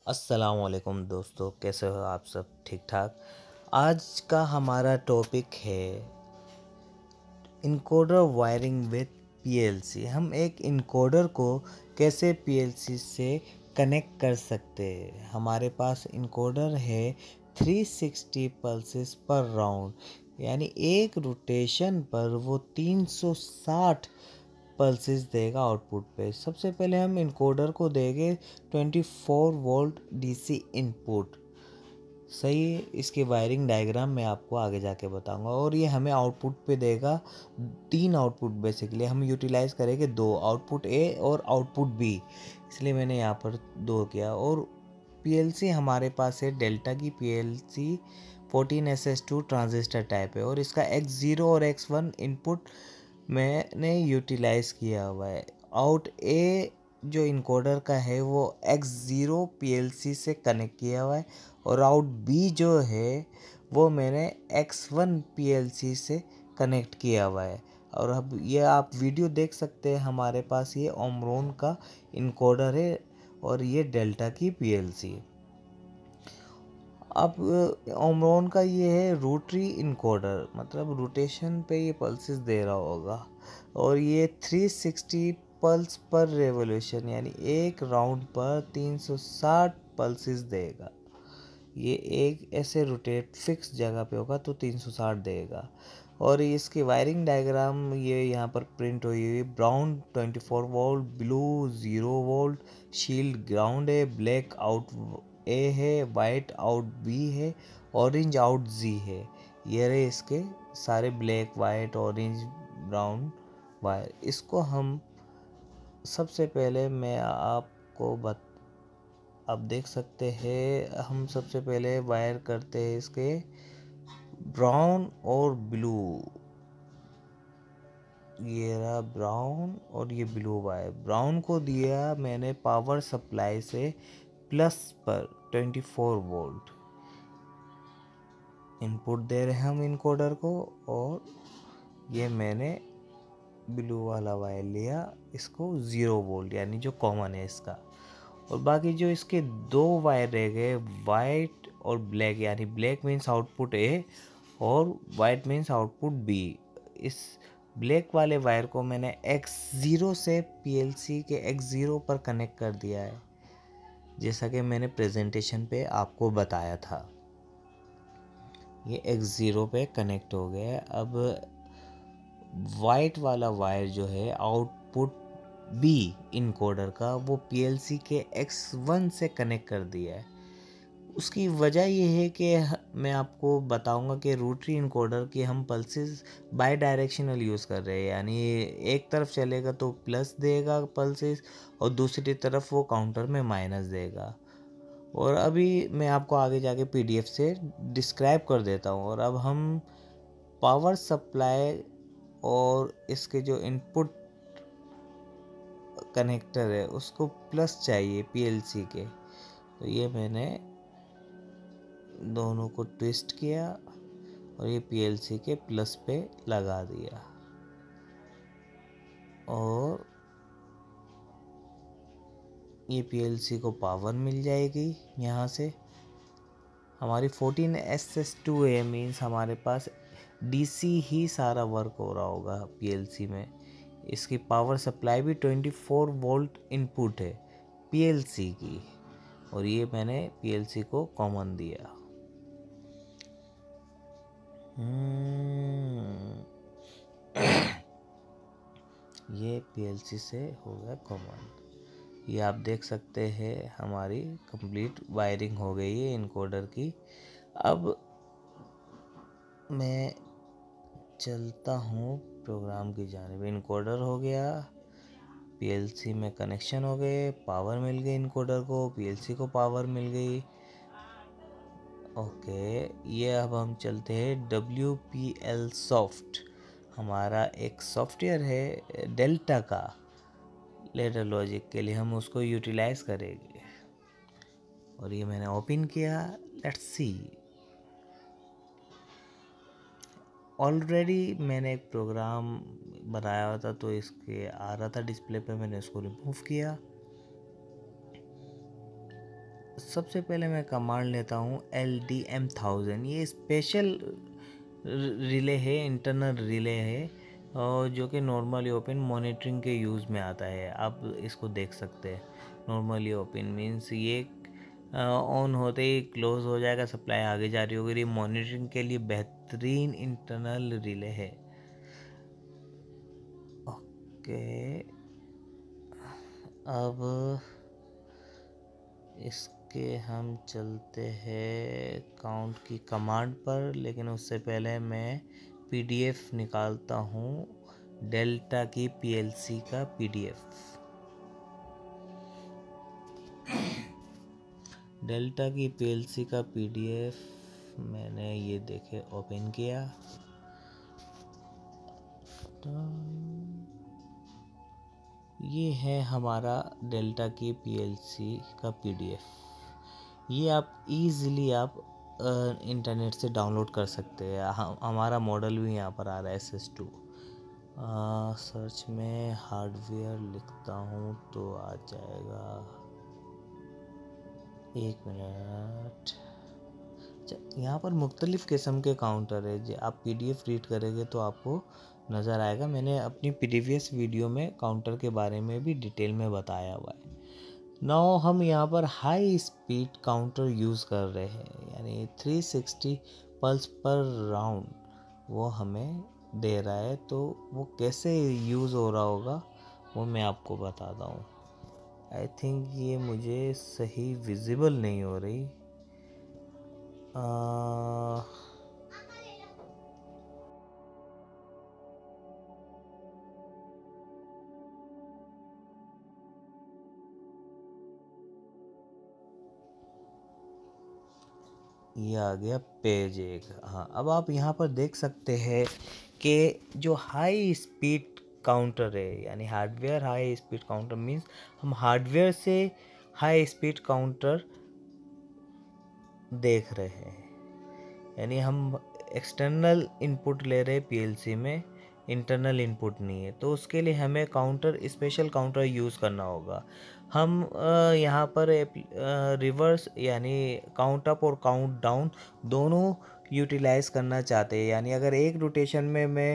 अस्सलामुअलैकुम दोस्तों, कैसे हो आप सब? ठीक ठाक। आज का हमारा टॉपिक है इनकोडर वायरिंग विद पीएलसी। हम एक इनकोडर को कैसे पीएलसी से कनेक्ट कर सकते हैं। हमारे पास इनकोडर है 360 पल्सेस पर राउंड, यानी एक रोटेशन पर वो 360 पल्सेस देगा आउटपुट पे। सबसे पहले हम इनकोडर को देंगे 24 वोल्ट डीसी इनपुट। सही है, इसकी वायरिंग डायग्राम मैं आपको आगे जाके बताऊंगा। और ये हमें आउटपुट पे देगा 3 आउटपुट। बेसिकली हम यूटिलाइज करेंगे 2 आउटपुट ए और आउटपुट बी, इसलिए मैंने यहाँ पर 2 किया। और पीएलसी हमारे पास है डेल्टा की पीएलसी 14SS2 ट्रांजिस्टर टाइप है, और इसका X0 और X1 इनपुट मैंने यूटिलाइज किया हुआ है। आउट ए जो इनकोडर का है वो X0 पीएलसी से कनेक्ट किया हुआ है, और आउट बी जो है वो मैंने X1 पीएलसी से कनेक्ट किया हुआ है। और अब ये आप वीडियो देख सकते हैं, हमारे पास ये ओमरोन का इनकोडर है और ये डेल्टा की पीएलसी। अब ओमरोन का ये है रोटरी इनकोडर, मतलब रोटेशन पे ये पल्सेस दे रहा होगा, और ये 360 पल्स पर रेवोल्यूशन, यानी एक राउंड पर 360 पल्सेस देगा। ये एक ऐसे रोटेट फिक्स जगह पे होगा तो 360 देगा। और इसकी वायरिंग डायग्राम ये यहाँ पर प्रिंट हुई हुई। Brown 24 volt, blue 0 volt, shield ground है, ब्लैक आउट ए है, वाइट आउट बी है, ऑरेंज आउट जी है। ये रहे इसके सारे black, white, orange, brown wire. इसको हम सबसे पहले मैं आपको अब देख सकते हैं, हम सबसे पहले वायर करते हैं इसके ब्राउन और ब्लू। ये रहा ब्राउन और ये ब्लू वायर। ब्राउन को दिया मैंने पावर सप्लाई से प्लस पर 24 वोल्ट इनपुट दे रहे हैं हम इनकोडर को, और ये मैंने ब्लू वाला वायर लिया, इसको 0 वोल्ट, यानी जो कॉमन है इसका। और बाकी जो इसके 2 वायर रह गए, वाइट और ब्लैक, यानी ब्लैक मीन्स आउटपुट ए और वाइट मीन्स आउटपुट बी। इस ब्लैक वाले वायर को मैंने X0 से पीएलसी के X0 पर कनेक्ट कर दिया है, जैसा कि मैंने प्रेजेंटेशन पे आपको बताया था। ये X0 पे कनेक्ट हो गया है। अब वाइट वाला वायर जो है आउटपुट बी इनकोडर का, वो पीएलसी के X1 से कनेक्ट कर दिया है। उसकी वजह ये है कि मैं आपको बताऊंगा कि रोटरी इनकोडर की हम पल्सेस बाई डायरेक्शनल यूज़ कर रहे हैं, यानी एक तरफ चलेगा तो प्लस देगा पल्सेस, और दूसरी तरफ वो काउंटर में माइनस देगा। और अभी मैं आपको आगे जाके पीडीएफ से डिस्क्राइब कर देता हूँ। और अब हम पावर सप्लाई और इसके जो इनपुट कनेक्टर है उसको प्लस चाहिए पीएलसी के, तो ये मैंने दोनों को ट्विस्ट किया और ये पीएलसी के प्लस पे लगा दिया। और ये पीएलसी को पावर मिल जाएगी यहाँ से। हमारी 14SS2 है, मीन्स हमारे पास डीसी ही सारा वर्क हो रहा होगा पीएलसी में। इसकी पावर सप्लाई भी 24 वोल्ट इनपुट है पीएलसी की, और ये मैंने पीएलसी को कॉमन दिया। ये पीएलसी से हो गया कॉमन। ये आप देख सकते हैं हमारी कंप्लीट वायरिंग हो गई है इनकोडर की। अब मैं चलता हूँ प्रोग्राम की जानिब। इनकोडर हो गया, पीएलसी में कनेक्शन हो गए, पावर मिल गई इनकोडर को, पीएलसी को पावर मिल गई। ओके, ये अब हम चलते हैं WPL सॉफ्ट। हमारा एक सॉफ्टवेयर है डेल्टा का, लेडर लॉजिक के लिए हम उसको यूटिलाइज करेंगे। और ये मैंने ओपन किया, लेट्स सी। ऑलरेडी मैंने एक प्रोग्राम बनाया हुआ था, तो इसके आ रहा था डिस्प्ले पे, मैंने उसको रिमूव किया। सबसे पहले मैं कमांड लेता हूँ LDM1000। ये स्पेशल रिले है, इंटरनल रिले है, और जो कि नॉर्मली ओपन मॉनिटरिंग के यूज़ में आता है। आप इसको देख सकते हैं। नॉर्मली ओपन मीन्स ये ऑन होते ही क्लोज हो जाएगा, सप्लाई आगे जा रही होगी। ये मॉनिटरिंग के लिए बेहतरीन इंटरनल रिले है। ओके, अब इसके हम चलते हैं काउंट की कमांड पर, लेकिन उससे पहले मैं PDF निकालता हूँ डेल्टा की PLC का PDF। डेल्टा की PLC का PDF मैंने ये देखे ओपन किया। ये है हमारा डेल्टा की PLC का PDF। ये आप इजीली आप इंटरनेट से डाउनलोड कर सकते हैं। हमारा मॉडल भी यहाँ पर आ रहा है SS2। सर्च में हार्डवेयर लिखता हूँ तो आ जाएगा। एक मिनट। यहाँ पर मुख्तलिफ़ किस्म के काउंटर है। जो आप PDF रीड करेंगे तो आपको नज़र आएगा। मैंने अपनी प्रीवियस वीडियो में काउंटर के बारे में भी डिटेल में बताया हुआ है। नाउ हम यहाँ पर हाई स्पीड काउंटर यूज़ कर रहे हैं, यानी 360 पल्स पर राउंड वो हमें दे रहा है। तो वो कैसे यूज़ हो रहा होगा वो मैं आपको बताता हूँ। आई थिंक ये मुझे सही विजिबल नहीं हो रही। ये आ गया पेज 1। हाँ, अब आप यहाँ पर देख सकते हैं कि जो हाई स्पीड काउंटर है, यानी hardware high speed counter means हम हार्डवेयर से हाई स्पीड काउंटर देख रहे हैं। यानी हम एक्सटर्नल इनपुट ले रहे हैं PLC में, इंटरनल इनपुट नहीं है। तो उसके लिए हमें काउंटर, स्पेशल काउंटर यूज़ करना होगा। हम यहाँ पर रिवर्स यानी काउंट अप और काउंट डाउन दोनों यूटिलाइज़ करना चाहते हैं। यानी अगर एक रोटेशन में मैं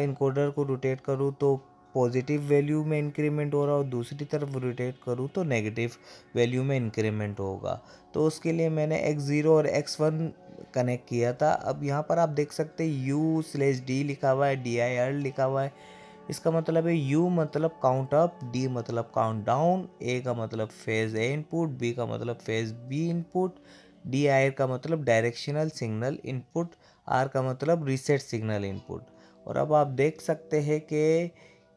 इनकोडर को रोटेट करूँ तो पॉजिटिव वैल्यू में इंक्रीमेंट हो रहा हो, दूसरी तरफ रोटेट करूँ तो नेगेटिव वैल्यू में इंक्रीमेंट होगा। तो उसके लिए मैंने X0 और X1 कनेक्ट किया था। अब यहाँ पर आप देख सकते हैं U/D लिखा हुआ है, DIR लिखा हुआ है। इसका मतलब है U मतलब काउंट अप, D मतलब काउंट डाउन, A का मतलब फेज A इनपुट, B का मतलब फेज B इनपुट, DIR का मतलब डायरेक्शनल सिग्नल इनपुट, R का मतलब रीसेट सिग्नल इनपुट। और अब आप देख सकते हैं कि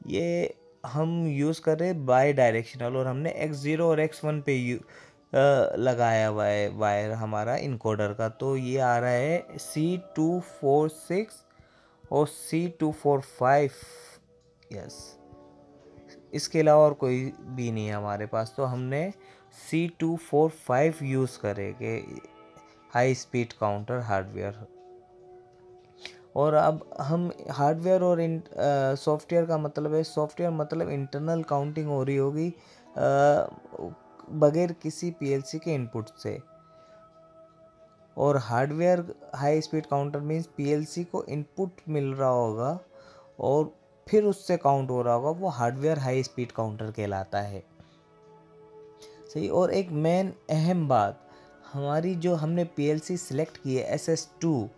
ये हम यूज़ कर रहे हैं बाई डायरेक्शनल, और हमने X0 और X1 पे लगाया हुआ है वायर हमारा इनकोडर का। तो ये आ रहा है C246 और C245। यस, इसके अलावा और कोई भी नहीं है हमारे पास। तो हमने C245 यूज़ करेंगे हाई स्पीड काउंटर हार्डवेयर। और अब हम हार्डवेयर और सॉफ्टवेयर का मतलब है, सॉफ्टवेयर मतलब इंटरनल काउंटिंग हो रही होगी बगैर किसी PLC के इनपुट से। और hardware high speed counter means PLC को इनपुट मिल रहा होगा और फिर उससे काउंट हो रहा होगा, वो हार्डवेयर हाई स्पीड काउंटर कहलाता है। सही। और एक मेन अहम बात, हमारी जो हमने PLC सिलेक्ट की है SS2,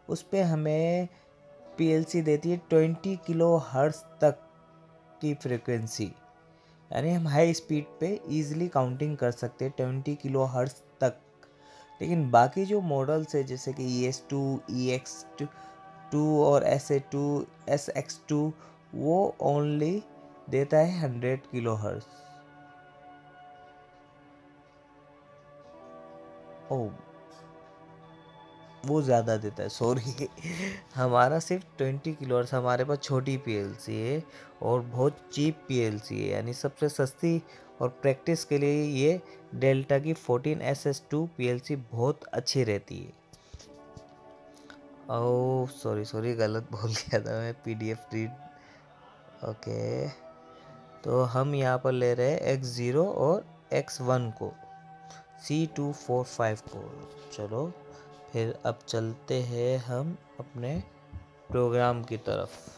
उस पर हमें PLC देती है 20 किलो हर्ट्ज तक की फ्रिक्वेंसी। यानी हम हाई स्पीड पे इजीली काउंटिंग कर सकते हैं 20 किलो हर्ट्ज तक। लेकिन बाकी जो मॉडल्स है जैसे कि ES2, EX2 और SA2, SX2, वो ओनली देता है 100 किलो हर्ट्ज। ओ, वो ज़्यादा देता है, सॉरी। हमारा सिर्फ 20 किलो हर्ट्ज। हमारे पास छोटी PLC है और बहुत चीप PLC है, यानी सबसे सस्ती। और प्रैक्टिस के लिए ये डेल्टा की 14SS2 PLC बहुत अच्छी रहती है। ओह सॉरी गलत बोल गया था मैं, PDF रीड। ओके, तो हम यहाँ पर ले रहे हैं X0 और X1 को। C2454। चलो फिर अब चलते हैं हम अपने प्रोग्राम की तरफ।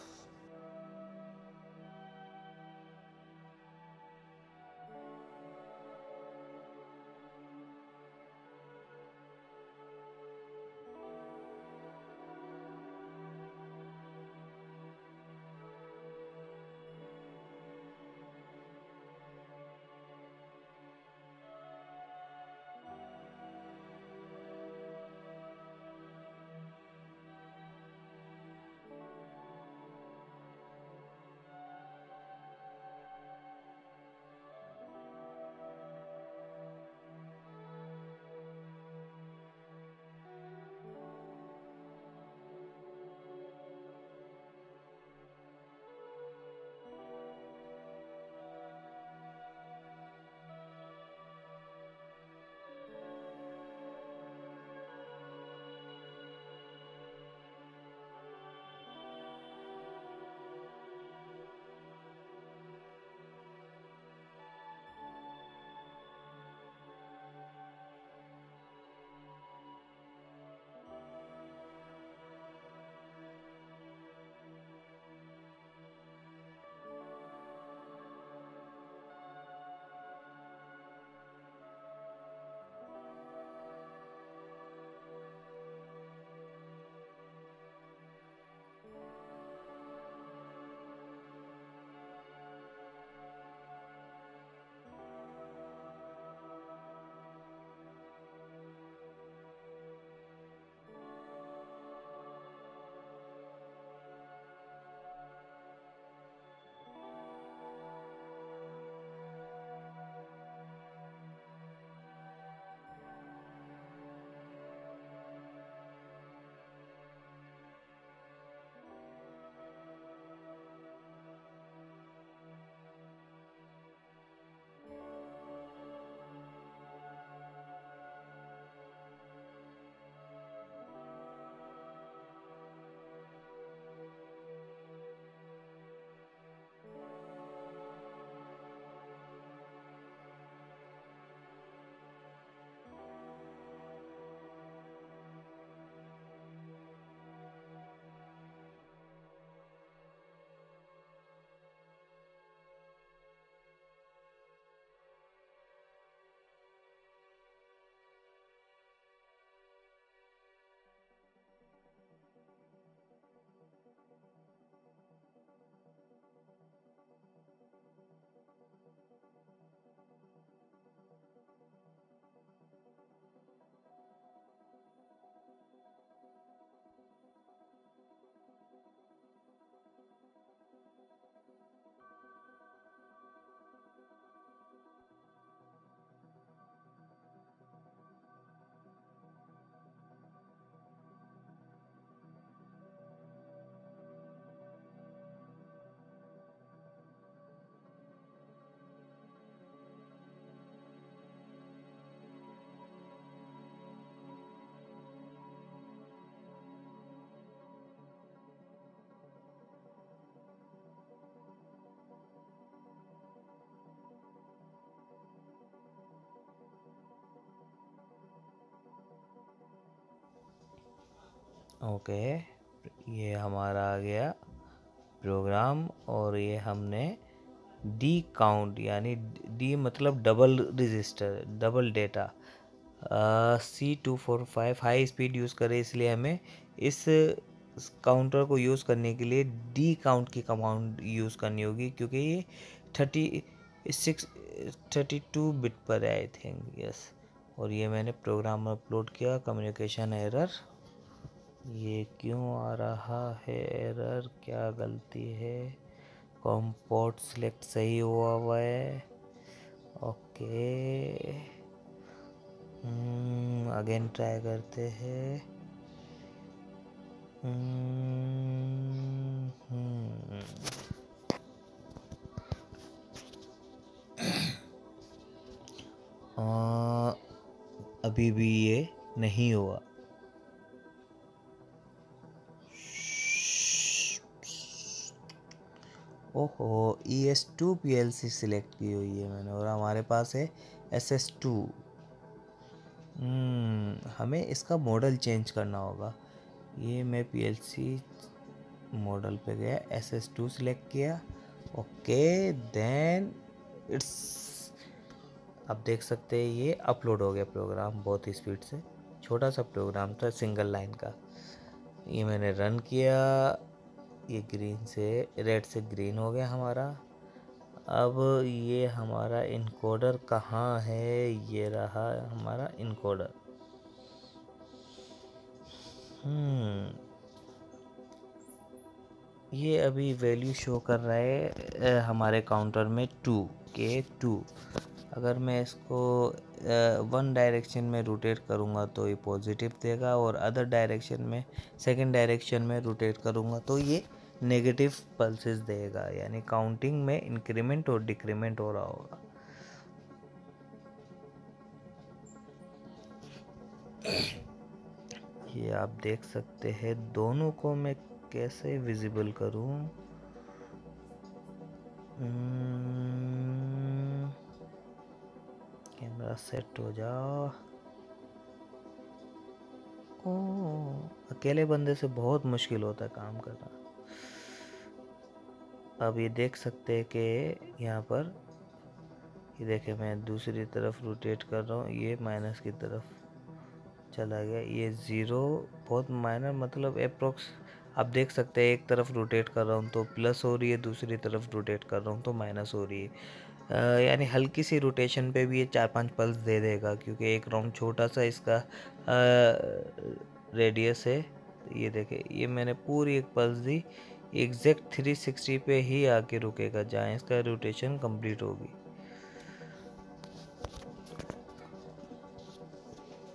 ओके, ये हमारा आ गया प्रोग्राम, और ये हमने डी काउंट यानी डी मतलब double register, double data, C245 high speed use करें, इसलिए हमें इस काउंटर को यूज़ करने के लिए डी काउंट की कमांड यूज़ करनी होगी, क्योंकि ये 32 बिट पर है आई थिंक, यस। और ये मैंने प्रोग्राम अपलोड किया, कम्युनिकेशन एरर, ये क्यों आ रहा है एरर, क्या गलती है, कॉम पोर्ट सिलेक्ट सही हुआ है, ओके। अगेन ट्राई करते हैं। अभी भी ये नहीं हुआ। ओहो, ES2 PLC सिलेक्ट की हुई है मैंने, और हमारे पास है SS2। हमें इसका मॉडल चेंज करना होगा। ये मैं PLC मॉडल पे गया, SS2 सिलेक्ट किया, ओके, देन इट्स, आप देख सकते हैं ये अपलोड हो गया प्रोग्राम बहुत स्पीड से। छोटा सा प्रोग्राम था सिंगल लाइन का। ये मैंने रन किया, ये ग्रीन से रेड से ग्रीन हो गया हमारा। अब ये हमारा इनकोडर कहाँ है, ये रहा हमारा इनकोडर। ये अभी वैल्यू शो कर रहा है हमारे काउंटर में 2K2। अगर मैं इसको वन डायरेक्शन में रोटेट करूँगा तो ये पॉजिटिव देगा, और अदर डायरेक्शन में, सेकंड डायरेक्शन में रोटेट करूँगा तो ये नेगेटिव पल्सेस देगा, यानी काउंटिंग में इंक्रीमेंट और डिक्रीमेंट हो रहा होगा। ये आप देख सकते हैं, दोनों को मैं कैसे विजिबल करूं। कैमरा सेट हो जाओ। अकेले बंदे से बहुत मुश्किल होता है काम करना। अब ये देख सकते हैं कि यहाँ पर ये देखे, मैं दूसरी तरफ रोटेट कर रहा हूँ, ये माइनस की तरफ चला गया। ये 0 बहुत माइनर, मतलब अप्रोक्स आप देख सकते हैं, एक तरफ रोटेट कर रहा हूँ तो प्लस हो रही है, दूसरी तरफ रोटेट कर रहा हूँ तो माइनस हो रही है। यानी हल्की सी रोटेशन पे भी ये 4-5 पल्स दे देगा, क्योंकि एक राउंड छोटा सा इसका रेडियस है। ये देखे, ये मैंने पूरी एक पल्स दी, एग्जैक्ट 360 पे ही आके रुकेगा जहाँ इसका रोटेशन कंप्लीट होगी।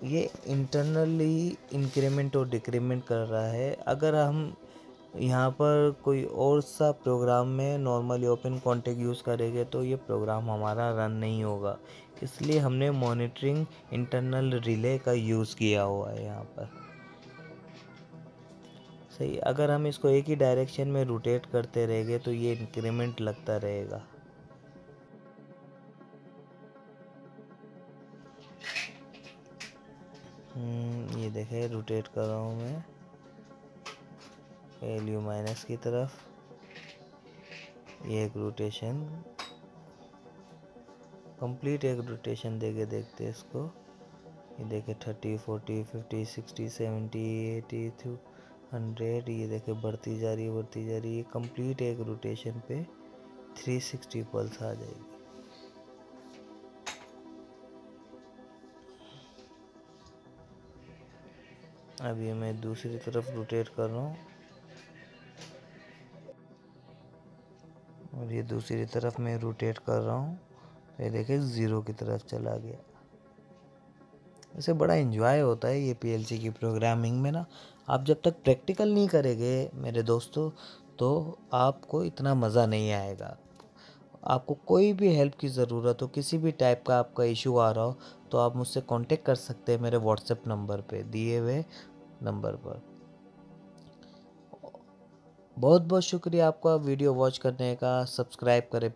ये इंटरनली इंक्रीमेंट और डिक्रीमेंट कर रहा है। अगर हम यहाँ पर कोई और सा प्रोग्राम में नॉर्मली ओपन कॉन्टेक्ट यूज़ करेंगे तो ये प्रोग्राम हमारा रन नहीं होगा, इसलिए हमने मॉनिटरिंग इंटरनल रिले का यूज़ किया हुआ है यहाँ पर। सही, अगर हम इसको एक ही डायरेक्शन में रोटेट करते रहेंगे तो ये इंक्रीमेंट लगता रहेगा। ये देखे, रोटेट कर रहा हूँ मैं वैल्यू माइनस की तरफ। ये एक रोटेशन कंप्लीट, एक रोटेशन देके देखते हैं इसको। ये देखे 30, 40, 50, 60, 70, 80, 100, ये देखे बढ़ती जा रही है, बढ़ती जा रही है। कंप्लीट एक रोटेशन पे 360 पल्स आ जाएगी। अब ये मैं दूसरी तरफ रोटेट कर रहा हूँ, और ये दूसरी तरफ मैं रोटेट कर रहा हूँ, ये देखे 0 की तरफ चला गया। वैसे बड़ा एंजॉय होता है ये PLC की प्रोग्रामिंग में ना। आप जब तक प्रैक्टिकल नहीं करेंगे मेरे दोस्तों तो आपको इतना मज़ा नहीं आएगा। आपको कोई भी हेल्प की ज़रूरत हो, किसी भी टाइप का आपका इशू आ रहा हो, तो आप मुझसे कांटेक्ट कर सकते हैं मेरे व्हाट्सएप नंबर पे, दिए हुए नंबर पर। बहुत बहुत शुक्रिया आपका वीडियो वॉच करने का। सब्सक्राइब करें।